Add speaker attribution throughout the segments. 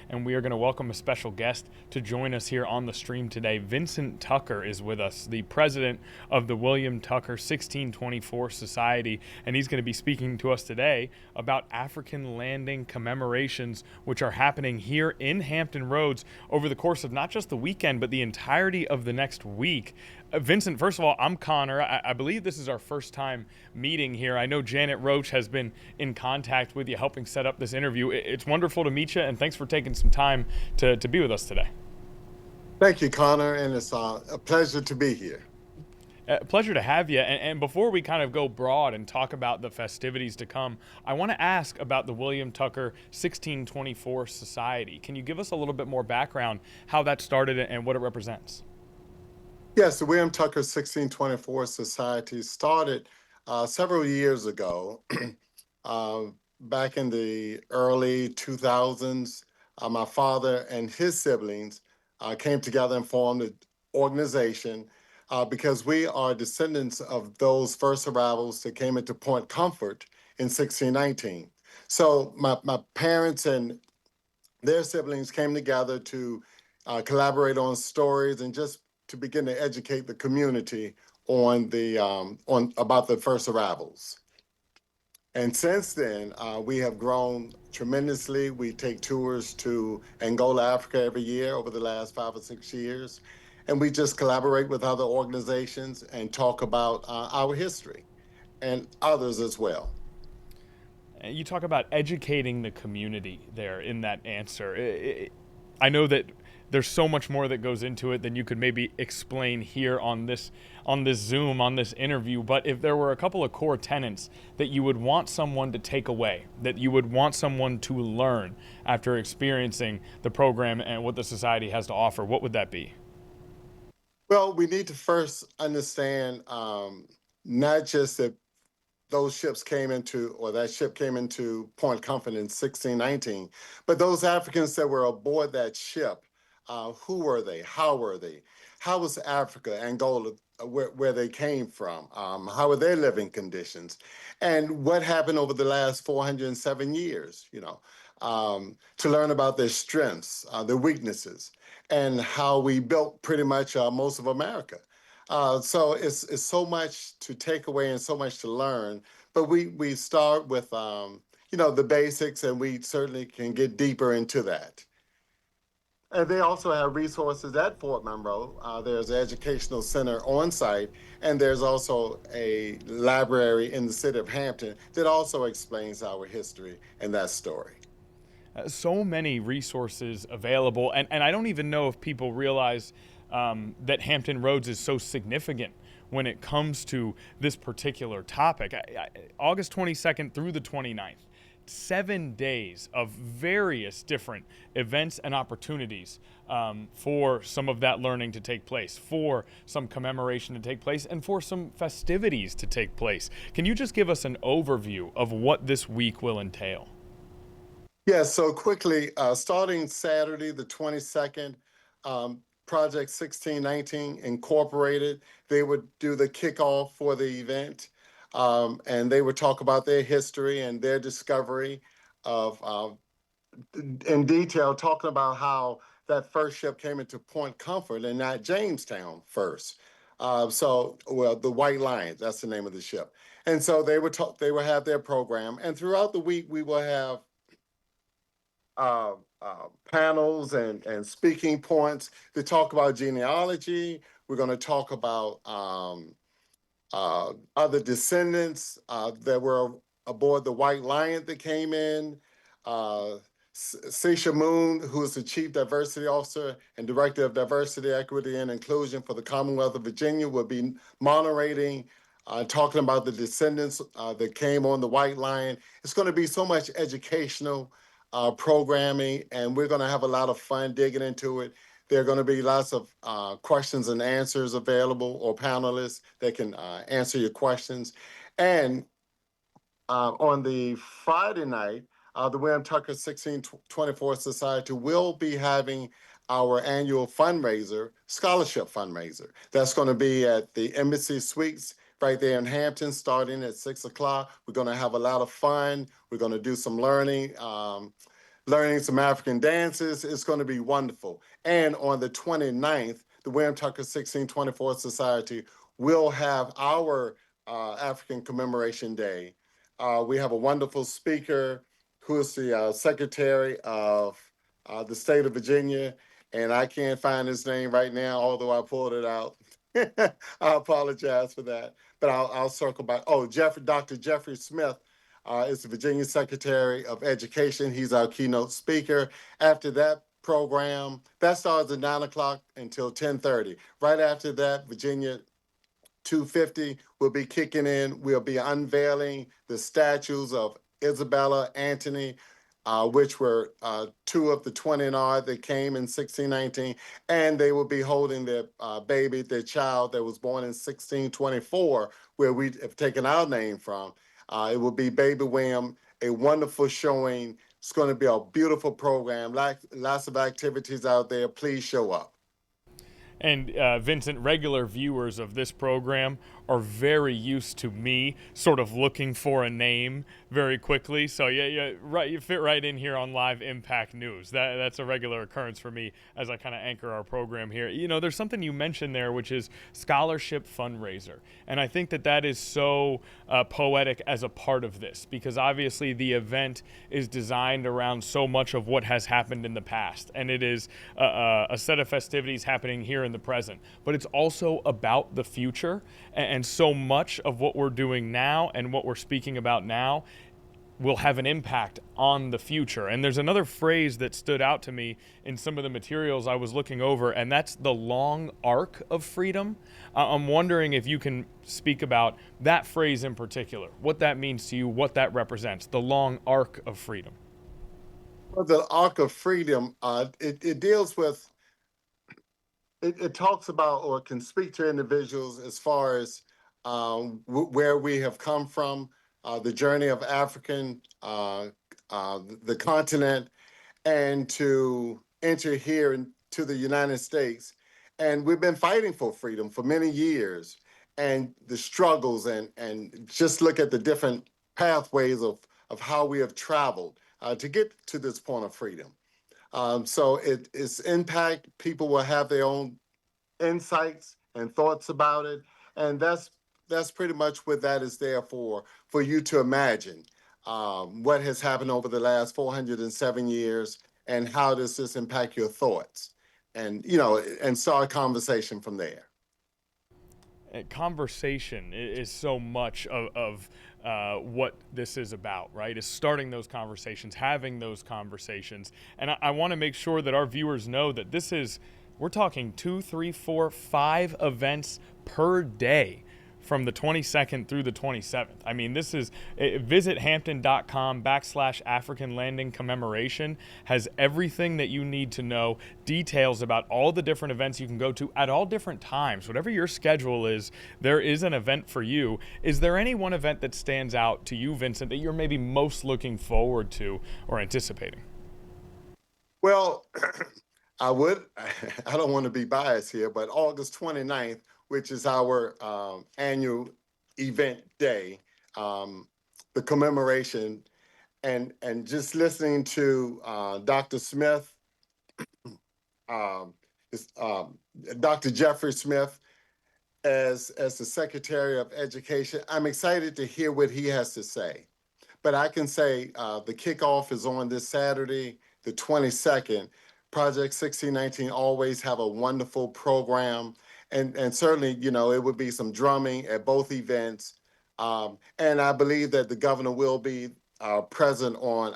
Speaker 1: and we are going to welcome a special guest to join us here on the stream today. Vincent Tucker is with us, the president of the William Tucker 1624 Society, and he's going to be speaking to us today about African landing commemorations, which are happening here in Hampton Roads over the course of not just the weekend, but the entirety of the next week. Vincent, first of all, I'm Connor. I believe this is our first time meeting here. I know Janet Roach has been in contact with you, helping set up this interview. It's wonderful to meet you, and thanks for taking some time to be with us today.
Speaker 2: Thank you, Connor, and it's a pleasure to be here.
Speaker 1: Pleasure to have you. And before we kind of go broad and talk about the festivities to come, I want to ask about the William Tucker 1624 Society. Can you give us a little bit more background, how that started and what it represents?
Speaker 2: Yes, the William Tucker 1624 Society started several years ago. uh, Back in the early 2000s, my father and his siblings came together and formed an organization because we are descendants of those first arrivals that came into Point Comfort in 1619. So my parents and their siblings came together to collaborate on stories and just to begin to educate the community on on about the first arrivals. And since then, we have grown tremendously. We take tours to Angola, Africa every year over the last 5 or 6 years. And we just collaborate with other organizations and talk about our history and others as well.
Speaker 1: You talk about educating the community there in that answer. I know that there's so much more that goes into it than you could maybe explain here on this Zoom, on this interview. But if there were a couple of core tenets that you would want someone to take away, that you would want someone to learn after experiencing the program and what the society has to offer, what would that be?
Speaker 2: Well, we need to first understand not just that those ships came into, or that ship came into Point Comfort in 1619. But those Africans that were aboard that ship, who were they? How were they? How was Africa, Angola, where they came from? How were their living conditions? And what happened over the last 407 years, to learn about their strengths, their weaknesses, and how we built pretty much most of America. So it's so much to take away and so much to learn. But we start with the basics, and we certainly can get deeper into that. And they also have resources at Fort Monroe. There's an educational center on site, and there's also a library in the city of Hampton that also explains our history and that story.
Speaker 1: So many resources available, and I don't even know if people realize that Hampton Roads is so significant when it comes to this particular topic. August 22nd through the 29th, 7 days of various different events and opportunities for some of that learning to take place, for some commemoration to take place, and for some festivities to take place. Can you just give us an overview of what this week will entail?
Speaker 2: Yes, so quickly, starting Saturday, the 22nd, Project 1619 Incorporated, they would do the kickoff for the event, and they would talk about their history and their discovery of, in detail, talking about how that first ship came into Point Comfort and not Jamestown first. Well, the White Lion, that's the name of the ship. And so they would talk, they would have their program, and throughout the week, we will have uh, panels and speaking points to talk about genealogy. We're going to talk about other descendants that were aboard the White Lion that came in. Uh, Seisha Moon, who is the Chief Diversity Officer and Director of Diversity, Equity, and Inclusion for the Commonwealth of Virginia, will be moderating, talking about the descendants that came on the White Lion. It's going to be so much educational programming, and we're going to have a lot of fun digging into it. There are going to be lots of questions and answers available, or panelists that can answer your questions. And on the Friday night, the William Tucker 1624 Society will be having our annual fundraiser, scholarship fundraiser. That's going to be at the Embassy Suites right there in Hampton, starting at 6 o'clock. We're going to have a lot of fun. We're going to do some learning. learning some African dances. It's going to be wonderful. And on the 29th, the William Tucker 1624 Society will have our African Commemoration Day. We have a wonderful speaker who is the Secretary of the state of Virginia, and I can't find his name right now, although I pulled it out. I apologize for that, but I'll circle back. Oh, Dr. Jeffrey Smith is the Virginia Secretary of Education. He's our keynote speaker. After that program, that starts at 9 o'clock until 10:30. Right after that, Virginia 250 will be kicking in. We'll be unveiling the statues of Isabella, Antony, which were two of the 20 and odd that came in 1619, and they will be holding their baby, their child that was born in 1624, where we have taken our name from. It will be Baby William, a wonderful showing. It's going to be a beautiful program, lots of activities out there. Please show up.
Speaker 1: And Vincent, regular viewers of this program are very used to me sort of looking for a name very quickly. So yeah, right, you fit right in here on Live Impact News. That's a regular occurrence for me as I kind of anchor our program here. You know, there's something you mentioned there, which is scholarship fundraiser, and I think that is so poetic as a part of this, because obviously the event is designed around so much of what has happened in the past, and it is a set of festivities happening here in the present, but it's also about the future, and so much of what we're doing now and what we're speaking about now will have an impact on the future. And there's another phrase that stood out to me in some of the materials I was looking over, and that's the long arc of freedom. I'm wondering if you can speak about that phrase in particular, what that means to you, what that represents, the long arc of freedom.
Speaker 2: Well, the arc of freedom, it deals with, it talks about or can speak to individuals as far as where we have come from, the journey of the continent, and to enter here into the United States. And we've been fighting for freedom for many years, and the struggles, and just look at the different pathways of how we have traveled to get to this point of freedom. So its impact, people will have their own insights and thoughts about it, and that's pretty much what that is there for you to imagine what has happened over the last 407 years, and how does this impact your thoughts, and and start a conversation from there.
Speaker 1: Conversation is so much of what this is about, right? Is starting those conversations, having those conversations. And I want to make sure that our viewers know that we're talking 2, 3, 4, 5 events per day from the 22nd through the 27th. I mean, this is, visit hampton.com/African Landing Commemoration, has everything that you need to know, details about all the different events you can go to at all different times. Whatever your schedule is, there is an event for you. Is there any one event that stands out to you, Vincent, that you're maybe most looking forward to or anticipating?
Speaker 2: Well, I don't want to be biased here, but August 29th, which is our annual event day, the commemoration, and just listening to Dr. Smith, Dr. Jeffrey Smith, as the Secretary of Education. I'm excited to hear what he has to say. But I can say the kickoff is on this Saturday, the 22nd. Project 1619 always have a wonderful program. And certainly, it would be some drumming at both events. And I believe that the governor will be present on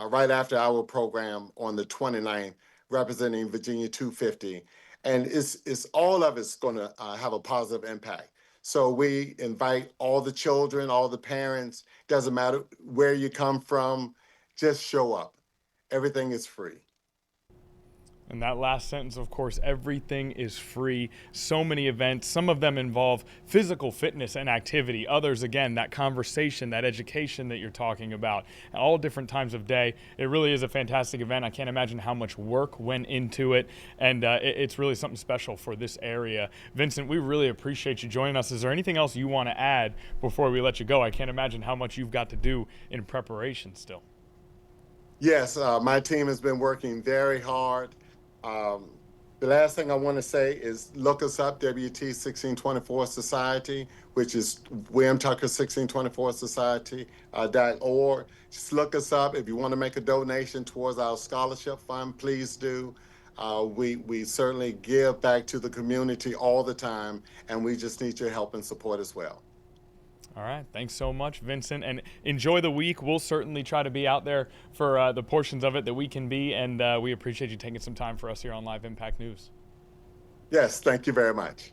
Speaker 2: right after our program on the 29th, representing Virginia 250. And it's all of it's going to have a positive impact. So we invite all the children, all the parents, doesn't matter where you come from, just show up. Everything is free.
Speaker 1: And that last sentence, of course, everything is free. So many events. Some of them involve physical fitness and activity. Others, again, that conversation, that education that you're talking about, all different times of day. It really is a fantastic event. I can't imagine how much work went into it. And it's really something special for this area. Vincent, we really appreciate you joining us. Is there anything else you want to add before we let you go? I can't imagine how much you've got to do in preparation still.
Speaker 2: Yes, my team has been working very hard. Um, the last thing I want to say is look us up, WT 1624 Society, which is William Tucker 1624 Society .org. Just look us up. If you want to make a donation towards our scholarship fund, please do. We certainly give back to the community all the time, and we just need your help and support as well.
Speaker 1: All right. Thanks so much, Vincent. And enjoy the week. We'll certainly try to be out there for the portions of it that we can be. And we appreciate you taking some time for us here on Live Impact News.
Speaker 2: Yes, thank you very much.